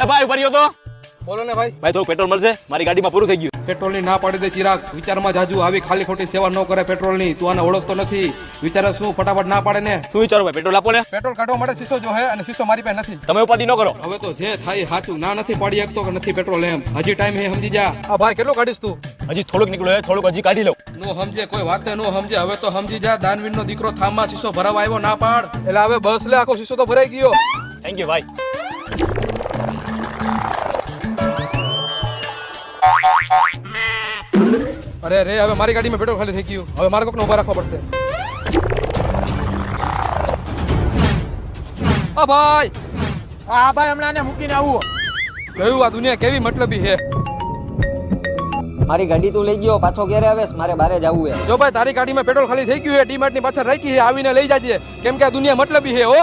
એ ભાઈ ઉભા રહ્યો તો બોલો ને ભાઈ. ભાઈ થોડું પેટ્રોલ મળશે, મારી ગાડીમાં પૂરું થઈ ગયું. પેટ્રોલ ની ના પાડી દે ચિરાગ. વિચારમાં જાજુ આવી ખાલી ખોટી સેવા ન કરે પેટ્રોલ ની. તું આને ઓળખતો નથી. વિચારે શું ફટાફટ ના પાડે ને. શું વિચારો ભાઈ, પેટ્રોલ આપો ને. પેટ્રોલ કાઢવા માટે શીશો જો હે અને શીશો મારી પાસે નથી. તમે ઉપાધિ ન કરો. હવે તો જે થાય સાચું. ના નથી પાડી શકતો કે નથી પેટ્રોલ એમ. હજી ટાઈમ હે, સમજી જા. હા ભાઈ કેટલું કાઢીશ તું? હજી થોડુંક નીકળ્યું હે, થોડુંક હજી કાઢી લઉં. નો સમજે કોઈ વાતે નો સમજે. હવે તો સમજી જા. દાનવીર નો દીકરો થામમાં શીશો ભરાવા આવ્યો, ના પાડ. એટલે હવે બસ લે, આખો શીશો તો ભરાઈ ગયો. થેન્ક યુ ભાઈ. અરે રે, હવે મારી ગાડીમાં પેટ્રોલ ખાલી થઈ ગયું. હવે મારે કોકને ઉભા રાખવા પડશે. આ ભાઈ હા ભાઈ, હમણાં ને મૂકીને આવું. જોયું આ દુનિયા કેવી મતલબી હે. મારી ગાડી તું લઈ ગયો, પાછો ક્યારે આવેસ? મારે બારે જવું હે. જો ભાઈ તારી ગાડીમાં પેટ્રોલ ખાલી થઈ ગયું હે, ડીમાર્ટ ની પાછળ રાખી હે, આવીને લઈ જાજે. કેમ કે આ દુનિયા મતલબી હે હો.